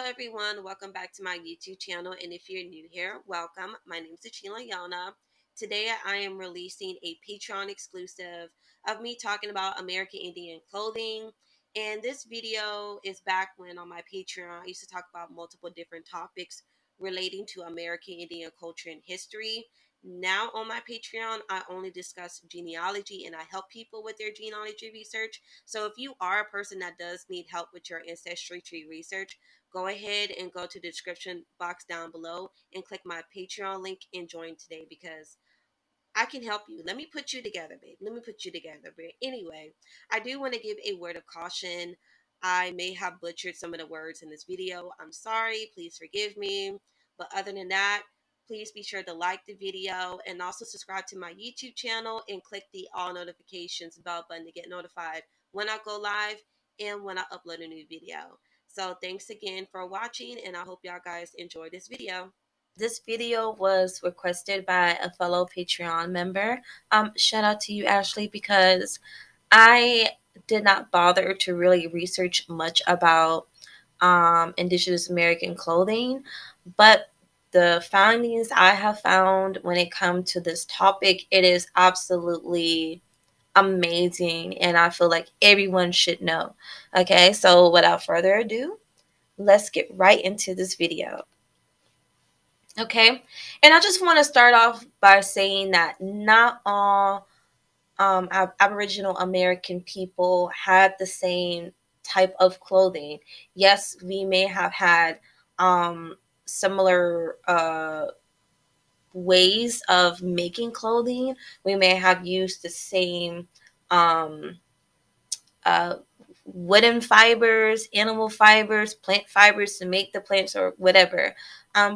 Hello, everyone. Welcome back to my YouTube channel. And if you're new here, welcome. My name is Achila Yana. Today, I am releasing a Patreon exclusive of me talking about American Indian clothing. And this video is back when on my Patreon, I used to talk about multiple different topics relating to American Indian culture and history. Now on my Patreon, I only discuss genealogy and I help people with their genealogy research. So if you are a person that does need help with your ancestry tree research, go ahead and go to the description box down below and click my Patreon link and join today because I can help you. Let me put you together, babe. Let me put you together. But anyway, I do want to give a word of caution. I may have butchered some of the words in this video. I'm sorry. Please forgive me. But other than that, please be sure to like the video and also subscribe to my YouTube channel and click the all notifications bell button to get notified when I go live and when I upload a new video. So thanks again for watching, and I hope y'all guys enjoy this video. This video was requested by a fellow Patreon member. Shout out to you, Ashley, because I did not bother to really research much about Indigenous American clothing, but the findings I have found when it comes to this topic, it is absolutely amazing, and I feel like everyone should know. Okay, so without further ado, let's get right into this video. Okay, and I just want to start off by saying that not all Aboriginal American people had the same type of clothing. Yes, we may have had similar ways of making clothing. We may have used the same um, uh, wooden fibers, animal fibers, plant fibers to make the plants or whatever.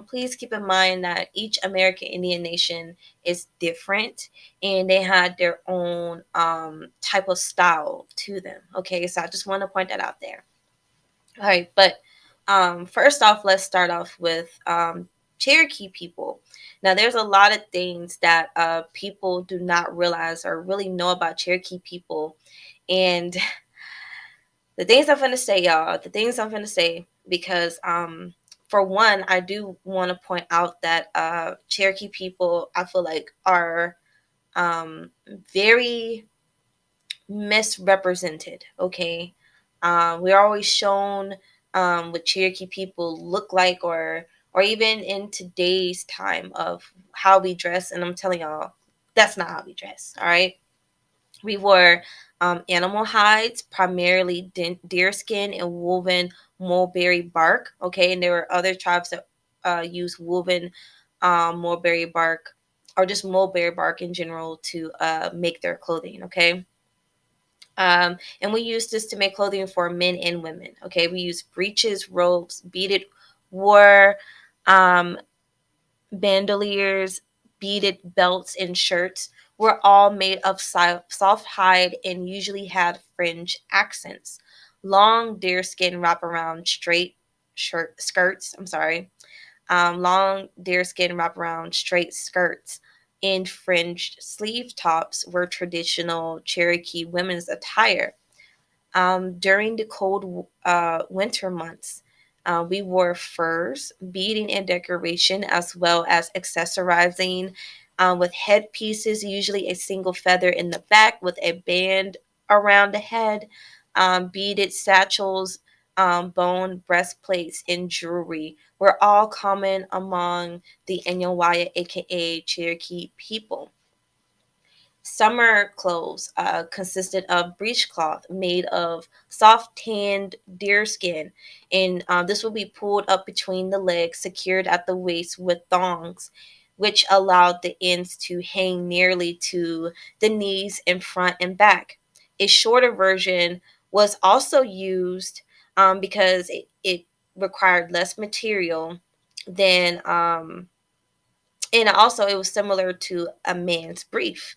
Please keep in mind that each American Indian nation is different and they had their own type of style to them. Okay, so I just want to point that out there. All right, but first off, let's start off with Cherokee people. Now, there's a lot of things that people do not realize or really know about Cherokee people. And the things I'm gonna say, y'all, the things I'm gonna say, because for one, I do want to point out that Cherokee people, I feel like, are very misrepresented. Okay, we're always shown what Cherokee people look like, or even in today's time of how we dress, and I'm telling y'all, that's not how we dress. All right, we wore animal hides, primarily deer skin and woven mulberry bark. Okay, and there were other tribes that use woven mulberry bark or just mulberry bark in general to make their clothing. Okay, and we use this to make clothing for men and women. Okay, we use breeches, robes, beaded war. Um, bandoliers, beaded belts, and shirts were all made of soft hide and usually had fringe accents. Long deerskin wraparound straight skirts. Long deerskin wraparound straight skirts and fringed sleeve tops were traditional Cherokee women's attire. During the cold winter months, we wore furs, beading, and decoration, as well as accessorizing with headpieces, usually a single feather in the back with a band around the head, beaded satchels, bone breastplates, and jewelry were all common among the Anyawaya, aka Cherokee people. Summer clothes consisted of breechcloth made of soft tanned deerskin, and this will be pulled up between the legs, secured at the waist with thongs, which allowed the ends to hang nearly to the knees in front and back. A shorter version was also used because it required less material than, and also it was similar to a man's brief,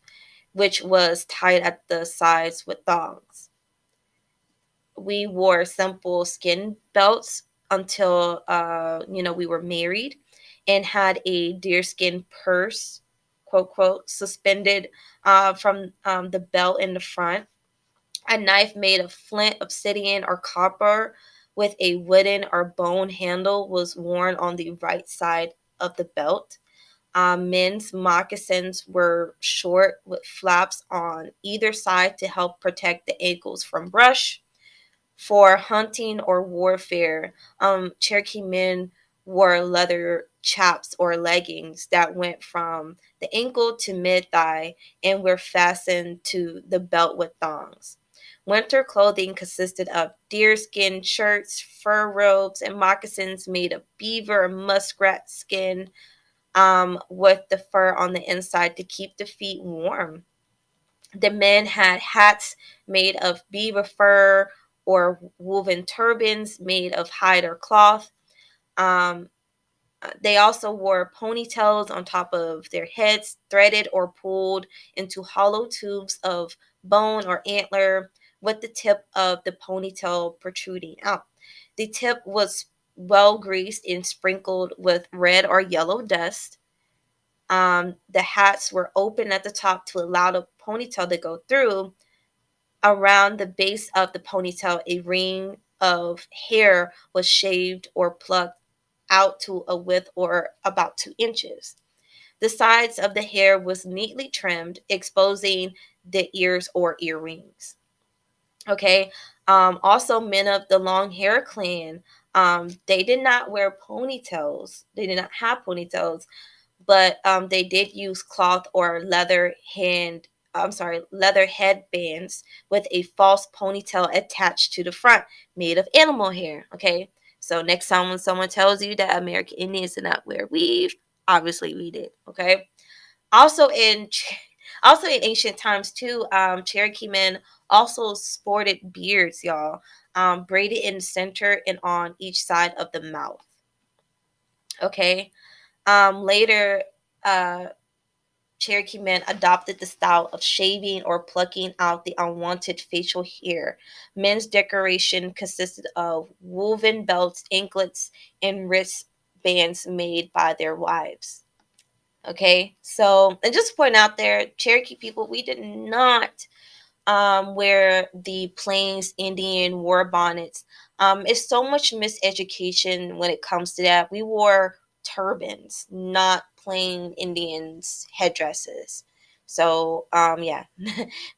which was tied at the sides with thongs. We wore simple skin belts until we were married, and had a deerskin purse, quote quote, suspended from the belt in the front. A knife made of flint, obsidian, or copper with a wooden or bone handle was worn on the right side of the belt. Men's moccasins were short with flaps on either side to help protect the ankles from brush. For hunting or warfare, Cherokee men wore leather chaps or leggings that went from the ankle to mid thigh and were fastened to the belt with thongs. Winter clothing consisted of deerskin shirts, fur robes, and moccasins made of beaver or muskrat skin, with the fur on the inside to keep the feet warm. The men had hats made of beaver fur or woven turbans made of hide or cloth. Um, they also wore ponytails on top of their heads, threaded or pulled into hollow tubes of bone or antler, with the tip of the ponytail protruding out. The tip was well greased and sprinkled with red or yellow dust. The hats were open at the top to allow the ponytail to go through. Around the base of the ponytail, a ring of hair was shaved or plucked out to a width or about 2 inches. The sides of the hair was neatly trimmed, exposing the ears or earrings. Okay. Also, men of the long hair clan, they did not wear ponytails. They did not have ponytails, but they did use cloth or leather headbands with a false ponytail attached to the front, made of animal hair. Okay, so next time when someone tells you that American Indians did not wear weave, obviously we did. Okay, also in also in ancient times too, Cherokee men also sported beards, y'all, braided in the center and on each side of the mouth. Okay, later, uh, Cherokee men adopted the style of shaving or plucking out the unwanted facial hair. Men's decoration consisted of woven belts, anklets, and wristbands made by their wives. Okay, so and just to point out there, Cherokee people, we did not wear the Plains Indian war bonnets. It's so much miseducation when it comes to that. We wore turbans, not plain Indians headdresses. So yeah,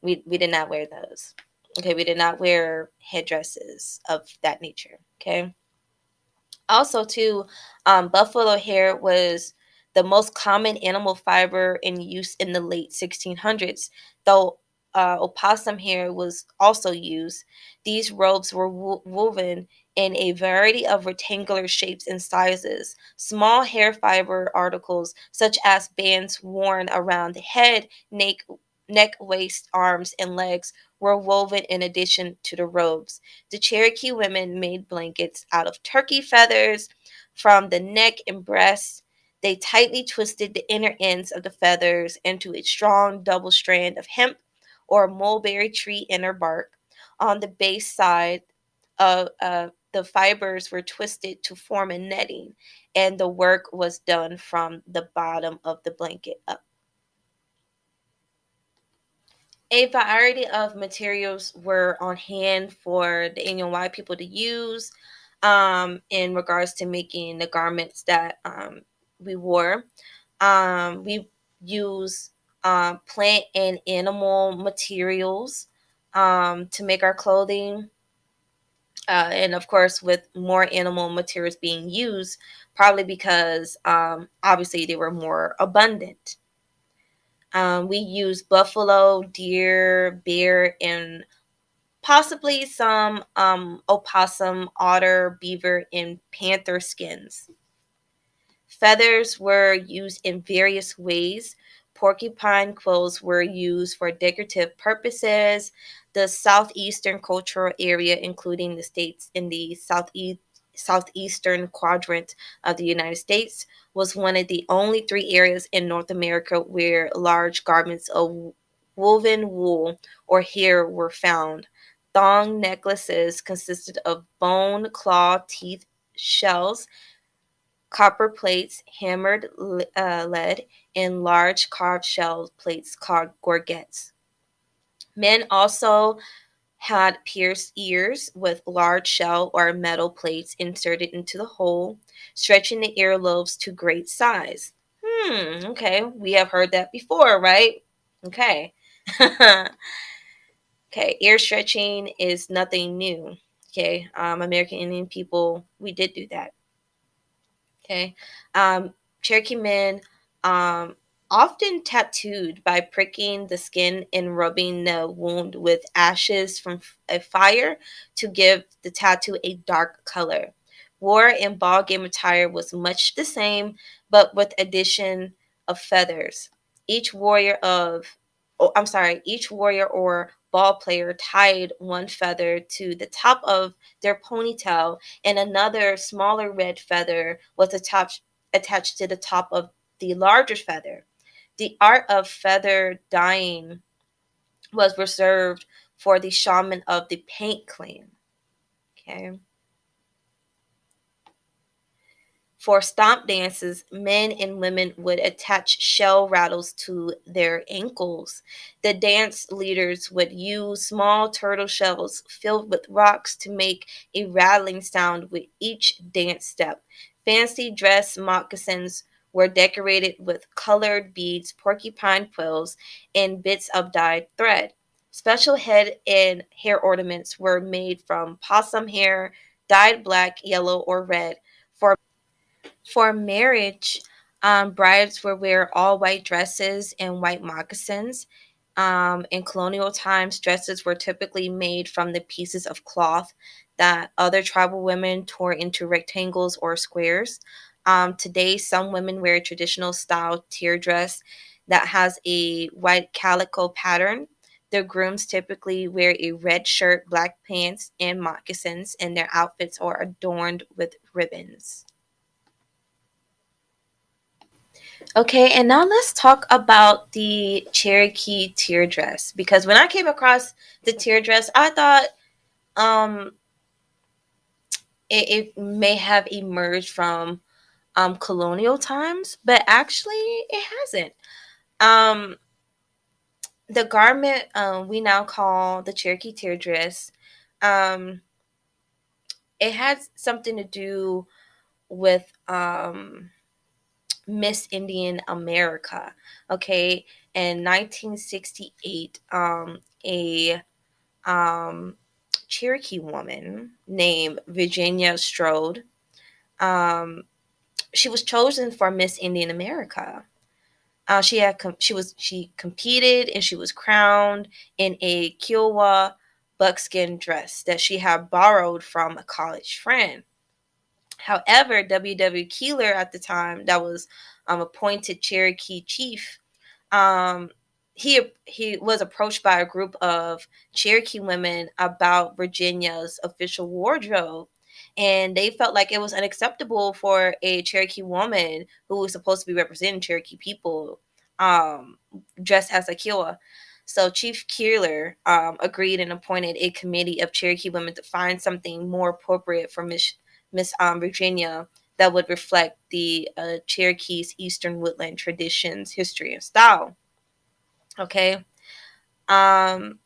we did not wear those. Okay, we did not wear headdresses of that nature. Okay. Also, too, buffalo hair was the most common animal fiber in use in the late 1600s, though opossum hair was also used. These robes were woven in a variety of rectangular shapes and sizes. Small hair fiber articles, such as bands worn around the head, neck, waist, arms, and legs, were woven in addition to the robes. The Cherokee women made blankets out of turkey feathers from the neck and breast. They tightly twisted the inner ends of the feathers into a strong double strand of hemp or mulberry tree inner bark. On the base side of the fibers were twisted to form a netting, and the work was done from the bottom of the blanket up. A variety of materials were on hand for the Indian white people to use, in regards to making the garments that we wore. We use plant and animal materials to make our clothing. And of course, with more animal materials being used, probably because obviously they were more abundant. We use buffalo, deer, bear, and possibly some opossum, otter, beaver, and panther skins. Feathers were used in various ways. Porcupine quills were used for decorative purposes. The southeastern cultural area, including the states in the southeastern quadrant of the United States, was one of the only three areas in North America where large garments of woven wool or hair were found. Thong necklaces consisted of bone, claw, teeth, shells, copper plates, hammered lead, and large carved shell plates called gorgets. Men also had pierced ears with large shell or metal plates inserted into the hole, stretching the earlobes to great size. Okay, we have heard that before, right? Okay. Okay, ear stretching is nothing new. Okay, American Indian people, we did do that. Okay. Cherokee men um, often tattooed by pricking the skin and rubbing the wound with ashes from a fire to give the tattoo a dark color. War in ball game attire was much the same, but with addition of feathers. Each warrior of each warrior or ball player tied one feather to the top of their ponytail, and another smaller red feather was attached to the top of the larger feather. The art of feather dyeing was reserved for the shaman of the paint clan. Okay. For stomp dances, men and women would attach shell rattles to their ankles. The dance leaders would use small turtle shells filled with rocks to make a rattling sound with each dance step. Fancy dress moccasins were decorated with colored beads, porcupine quills, and bits of dyed thread. Special head and hair ornaments were made from possum hair, dyed black, yellow, or red. For marriage, brides would wear all white dresses and white moccasins. In colonial times, dresses were typically made from the pieces of cloth that other tribal women tore into rectangles or squares. Today, some women wear a traditional style tear dress that has a white calico pattern. The grooms typically wear a red shirt, black pants, and moccasins, and their outfits are adorned with ribbons. Okay, and now let's talk about the Cherokee tear dress, because when I came across the tear dress, I thought um it may have emerged from colonial times, but actually it hasn't. Um the garment we now call the Cherokee tear dress, um it has something to do with Miss Indian America. Okay, in 1968, a um, Cherokee woman named Virginia Strode, um, she was chosen for Miss Indian America. She competed and she was crowned in a Kiowa buckskin dress that she had borrowed from a college friend. However, W. Keeler at the time, that was appointed Cherokee chief, um, he was approached by a group of Cherokee women about Virginia's official wardrobe, and they felt like it was unacceptable for a Cherokee woman who was supposed to be representing Cherokee people um, dressed as a Kiowa. So Chief Keeler agreed and appointed a committee of Cherokee women to find something more appropriate for Miss Virginia that would reflect the Cherokee's Eastern Woodland traditions, history, and style. Okay. Um,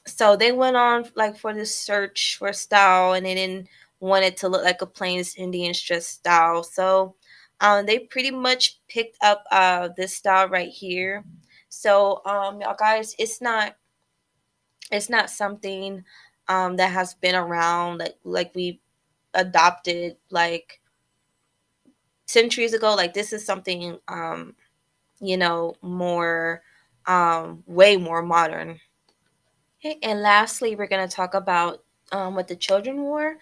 so they went on like for this search for style, and they didn't want it to look like a Plains Indian dress style. So they pretty much picked up this style right here. So y'all guys, it's not something that has been around like we adopted like centuries ago. Like this is something more way more modern. Okay, and lastly, we're going to talk about what the children wore.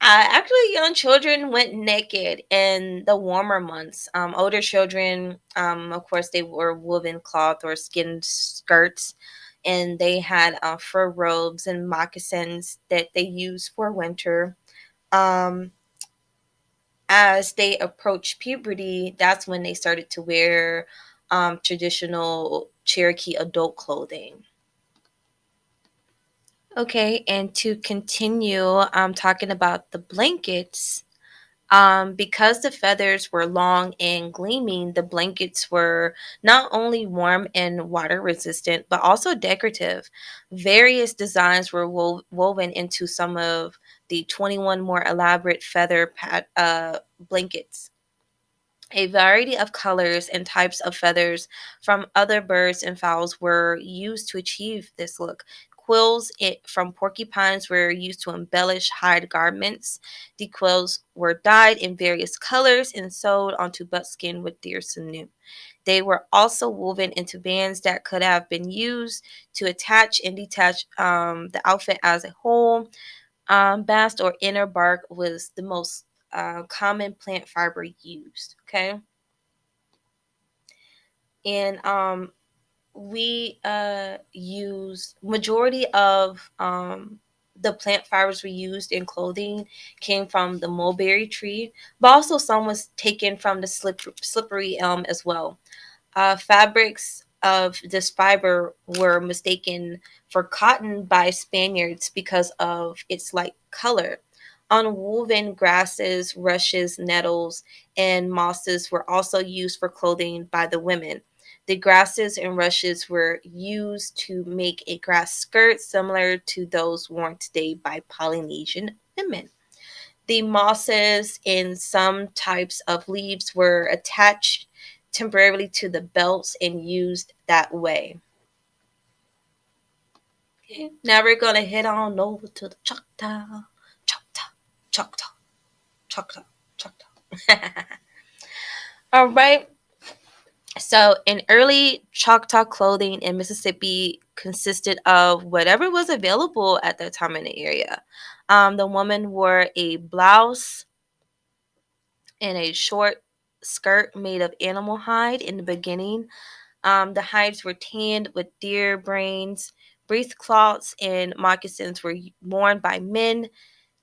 Actually, young children went naked in the warmer months. Older children, of course, they wore woven cloth or skin skirts, and they had fur robes and moccasins that they used for winter. Um, as they approached puberty, that's when they started to wear traditional Cherokee adult clothing. Okay, and to continue talking about the blankets, Because the feathers were long and gleaming, the blankets were not only warm and water resistant, but also decorative. Various designs were woven into some of the 21 more elaborate blankets. A variety of colors and types of feathers from other birds and fowls were used to achieve this look. From porcupines were used to embellish hide garments. The quills were dyed in various colors and sewed onto buckskin with deer sinew. They were also woven into bands that could have been used to attach and detach the outfit as a whole. Bast or inner bark was the most common plant fiber used. Okay, and we use majority of the plant fibers we used in clothing came from the mulberry tree, but also some was taken from the slippery elm as well. Fabrics of this fiber were mistaken for cotton by Spaniards because of its light color. Unwoven grasses, rushes, nettles, and mosses were also used for clothing by the women. The grasses and rushes were used to make a grass skirt similar to those worn today by Polynesian women. The mosses and some types of leaves were attached temporarily to the belts and used that way. Okay, now we're gonna head on over to the Choctaw, Choctaw, Choctaw, Choctaw, Choctaw. All right. So, in early Choctaw clothing in Mississippi consisted of whatever was available at that time in the area. The woman wore a blouse and a short skirt made of animal hide in the beginning. The hides were tanned with deer brains. Breechcloths and moccasins were worn by men.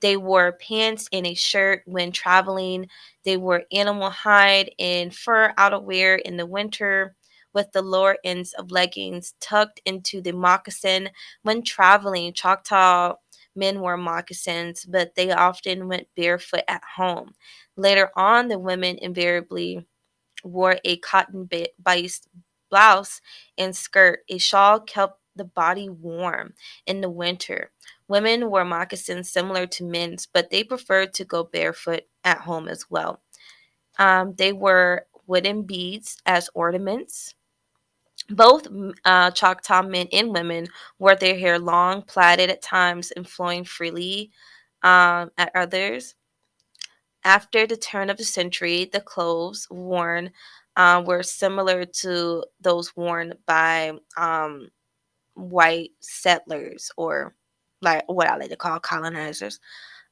They wore pants and a shirt when traveling. They wore animal hide and fur outerwear in the winter, with the lower ends of leggings tucked into the moccasin. When traveling, Choctaw men wore moccasins, but they often went barefoot at home. Later on, the women invariably wore a cotton based blouse and skirt. A shawl kept the body warm in the winter. Women wore moccasins similar to men's, but they preferred to go barefoot at home as well. They wore wooden beads as ornaments. Both Choctaw men and women wore their hair long, plaited at times, and flowing freely at others. After the turn of the century, the clothes worn were similar to those worn by white settlers, or like what I like to call colonizers.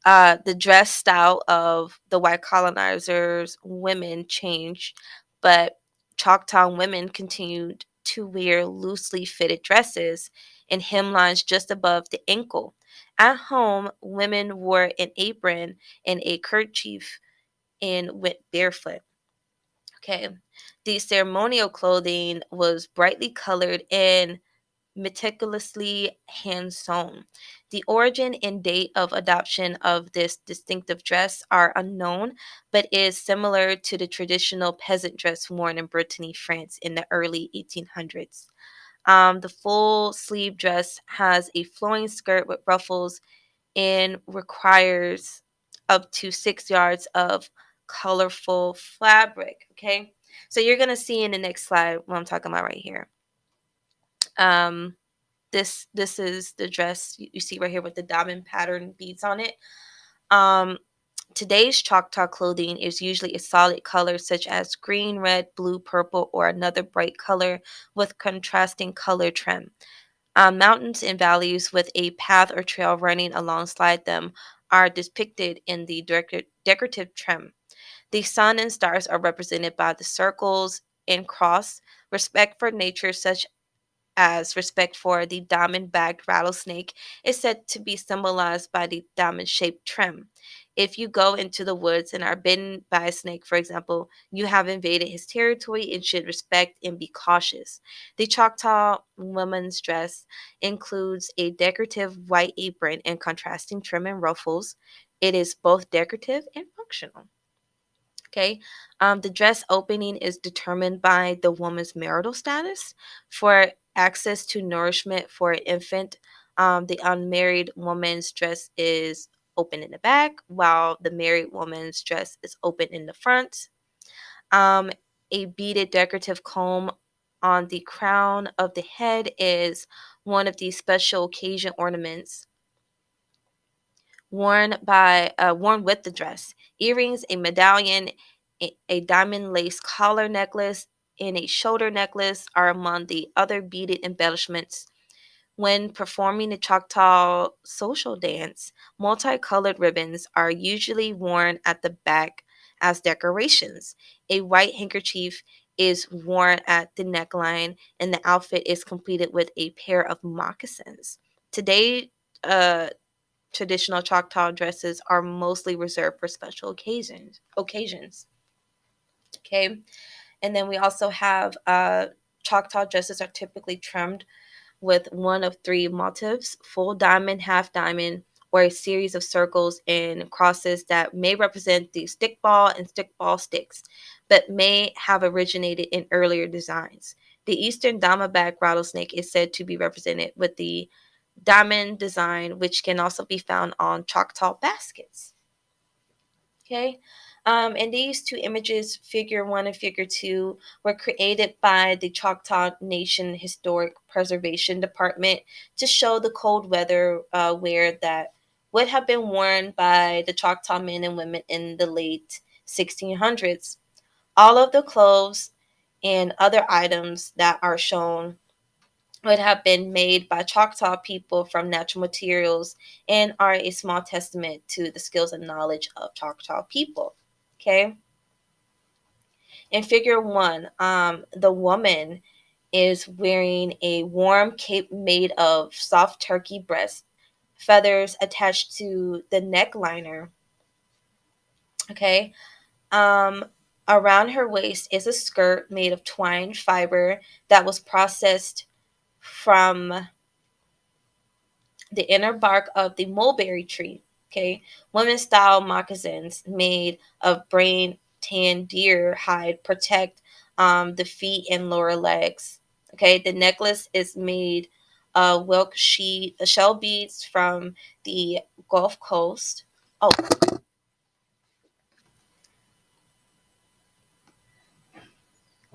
The dress style of the white colonizers' women changed, but Choctaw women continued to wear loosely fitted dresses and hemlines just above the ankle. At home, women wore an apron and a kerchief and went barefoot. Okay. The ceremonial clothing was brightly colored and meticulously hand sewn. The origin and date of adoption of this distinctive dress are unknown, but is similar to the traditional peasant dress worn in Brittany, France in the early 1800s. The full sleeve dress has a flowing skirt with ruffles and requires up to 6 yards of colorful fabric. Okay, so you're gonna see in the next slide what I'm talking about right here. Um, this is the dress you see right here with the diamond pattern beads on it. Um, Today's Choctaw clothing is usually a solid color such as green, red, blue, purple, or another bright color with contrasting color trim. Mountains and valleys with a path or trail running alongside them are depicted in the decorative trim. The sun and stars are represented by the circles and cross. Respect for nature, such as respect for the diamond backed rattlesnake, is said to be symbolized by the diamond shaped trim. If you go into the woods and are bitten by a snake, for example, you have invaded his territory and should respect and be cautious. The Choctaw woman's dress includes a decorative white apron and contrasting trim and ruffles. It is both decorative and functional. Okay. The dress opening is determined by the woman's marital status. For access to nourishment for an infant, the unmarried woman's dress is open in the back, while the married woman's dress is open in the front. Um, a beaded decorative comb on the crown of the head is one of these special occasion ornaments worn with the dress. Earrings, a medallion, a diamond lace collar necklace, and a shoulder necklace are among the other beaded embellishments. When performing the Choctaw social dance, multicolored ribbons are usually worn at the back as decorations. A white handkerchief is worn at the neckline, and the outfit is completed with a pair of moccasins. Today, uh, traditional Choctaw dresses are mostly reserved for special occasions. Okay, and then we also have Choctaw dresses are typically trimmed with one of three motifs: full diamond, half diamond, or a series of circles and crosses that may represent the stickball and stickball sticks, but may have originated in earlier designs. The eastern diamondback rattlesnake is said to be represented with the diamond design, which can also be found on Choctaw baskets. Okay. And these two images, figure one and figure two, were created by the Choctaw Nation Historic Preservation Department to show the cold weather wear that would have been worn by the Choctaw men and women in the late 1600s. All of the clothes and other items that are shown would have been made by Choctaw people from natural materials and are a small testament to the skills and knowledge of Choctaw people. Okay. In figure one, the woman is wearing a warm cape made of soft turkey breast feathers attached to the neckliner. Okay. Um, Around her waist is a skirt made of twine fiber that was processed from the inner bark of the mulberry tree. Okay, women style moccasins made of brain tan deer hide protect the feet and lower legs. Okay, the necklace is made wilk sheet shell beads from the Gulf Coast. Oh,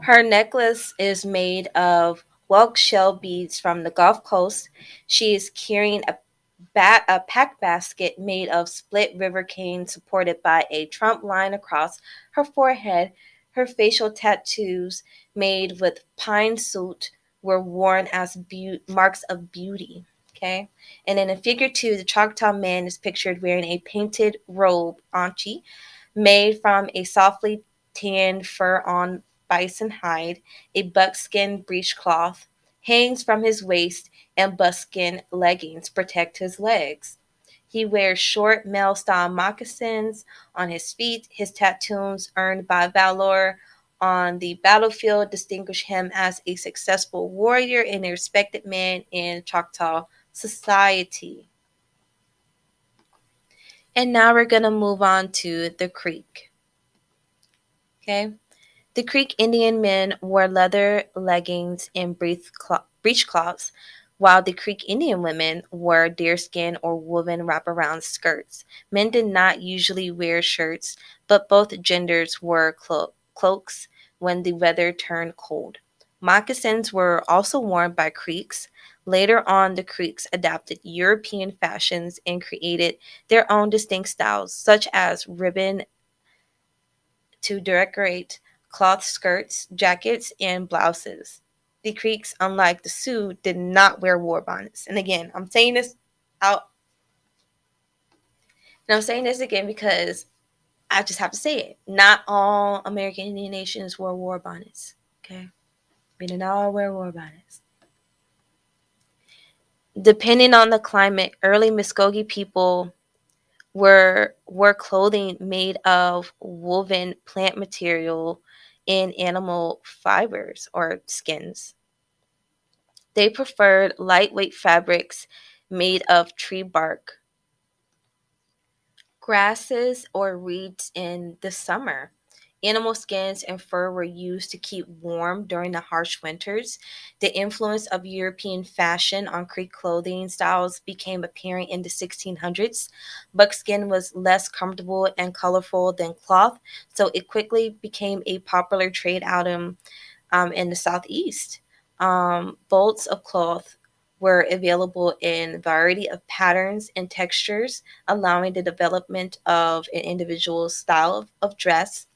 her necklace is made of Welk shell beads from the Gulf Coast. She is carrying a pack basket made of split river cane supported by a trump line across her forehead. Her facial tattoos, made with pine soot, were worn as marks of beauty. Okay. And then in figure two, the Choctaw man is pictured wearing a painted robe, anchi, made from a softly tanned fur on bison hide. A buckskin breechcloth hangs from his waist, and buckskin leggings protect his legs. He wears short male style moccasins on his feet. His tattoos, earned by valor on the battlefield, distinguish him as a successful warrior and a respected man in Choctaw society. And now we're going to move on to the Creek. Okay. The Creek Indian men wore leather leggings and breechcloths, while the Creek Indian women wore deerskin or woven wraparound skirts. Men did not usually wear shirts, but both genders wore cloaks when the weather turned cold. Moccasins were also worn by Creeks. Later on, the Creeks adapted European fashions and created their own distinct styles, such as ribbon to decorate cloth skirts, jackets, and blouses. The Creeks, unlike the Sioux, did not wear war bonnets. And again, I'm saying this out, and I'm saying this again because I just have to say it. Not all American Indian nations wore war bonnets. Okay, we did not all wear war bonnets. Depending on the climate, early Muskogee people were clothing made of woven plant material and animal fibers or skins. They preferred lightweight fabrics made of tree bark, grasses, or reeds in the summer. Animal skins and fur were used to keep warm during the harsh winters. The influence of European fashion on Creek clothing styles became apparent in the 1600s. Buckskin was less comfortable and colorful than cloth, so it quickly became a popular trade item in the Southeast. Bolts of cloth were available in a variety of patterns and textures, allowing the development of an individual style of dress.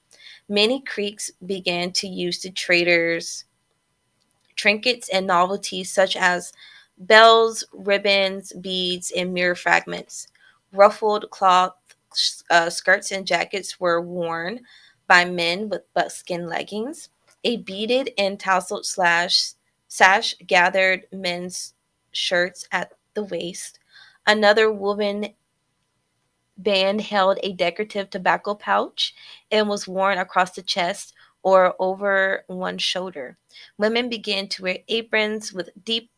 Many Creeks began to use the traders' trinkets and novelties such as bells, ribbons, beads, and mirror fragments. Ruffled cloth skirts and jackets were worn by men with buckskin leggings. A beaded and tasseled sash gathered men's shirts at the waist. Another woven band held a decorative tobacco pouch and was worn across the chest or over one shoulder. Women began to wear aprons with deep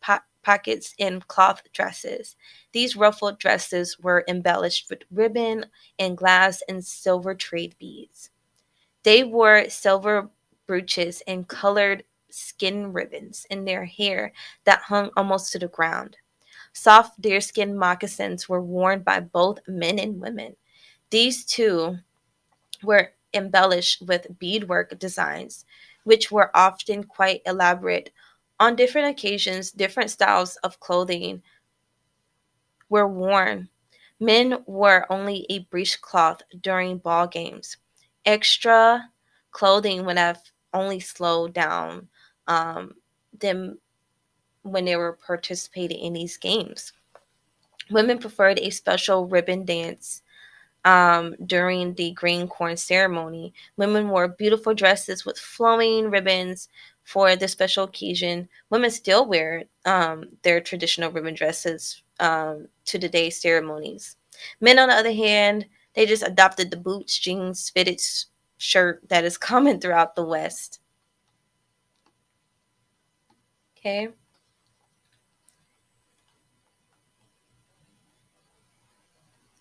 pockets and cloth dresses. These ruffled dresses were embellished with ribbon and glass and silver trade beads. They wore silver brooches and colored skin ribbons in their hair that hung almost to the ground. Soft deerskin moccasins were worn by both men and women. These too were embellished with beadwork designs, which were often quite elaborate. On different occasions, different styles of clothing were worn. Men wore only a breechcloth during ball games. Extra clothing would have only slowed down them when they were participating in these games. Women preferred a special ribbon dance during the green corn ceremony. Women wore beautiful dresses with flowing ribbons for the special occasion. Women still wear their traditional ribbon dresses to today's ceremonies. Men, on the other hand, they just adopted the boots, jeans, fitted shirt that is common throughout the West. Okay.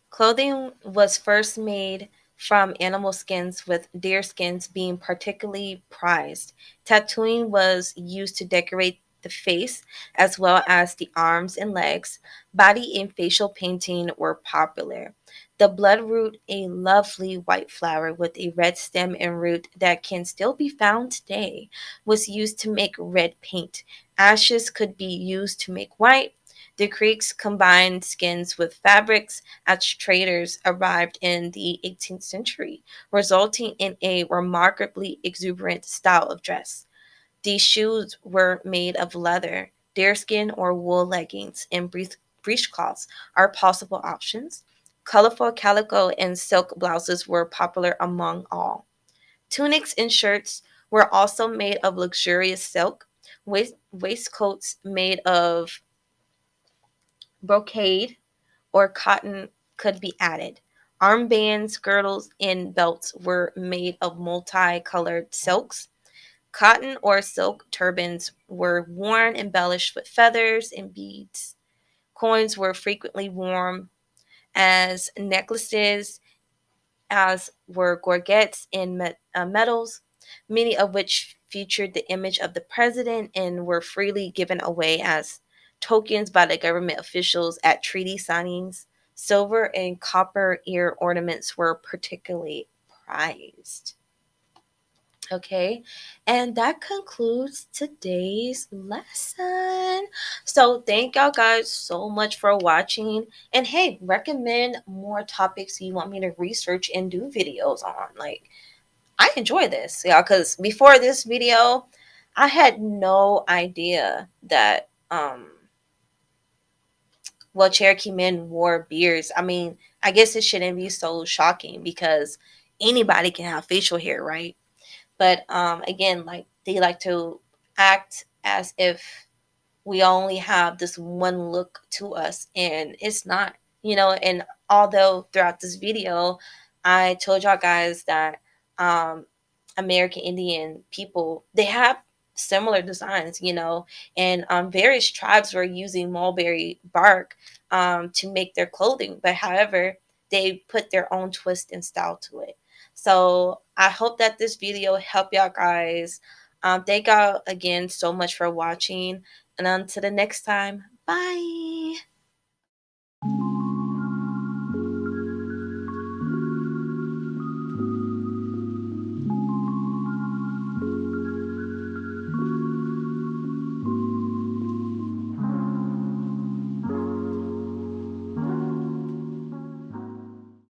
Clothing was first made from animal skins, with deer skins being particularly prized. Tattooing was used to decorate the face as well as the arms and legs. Body and facial painting were popular. The bloodroot, a lovely white flower with a red stem and root that can still be found today, was used to make red paint. Ashes could be used to make white. The Creeks combined skins with fabrics as traders arrived in the 18th century, resulting in a remarkably exuberant style of dress. These shoes were made of leather, deerskin, or wool. Leggings and breechcloths are possible options. Colorful calico and silk blouses were popular among all. Tunics and shirts were also made of luxurious silk. Waistcoats made of brocade or cotton could be added. Armbands, girdles, and belts were made of multicolored silks. Cotton or silk turbans were worn embellished with feathers and beads. Coins were frequently worn as necklaces, as were gorgets and medals, many of which featured the image of the president and were freely given away as tokens by the government officials at treaty signings. Silver and copper ear ornaments were particularly prized. Okay, and that concludes today's lesson. So, thank y'all guys so much for watching. And hey, recommend more topics you want me to research and do videos on. Like, I enjoy this, yeah, because before this video, I had no idea that, well, Cherokee men wore beards. I mean, I guess it shouldn't be so shocking because anybody can have facial hair, right? But again, like they like to act as if we only have this one look to us, and it's not, And although throughout this video I told y'all guys that um American Indian people, they have similar designs, and various tribes were using mulberry bark to make their clothing, but however they put their own twist and style to it. So I hope that this video helped y'all guys. Thank y'all again so much for watching. And until the next time, bye.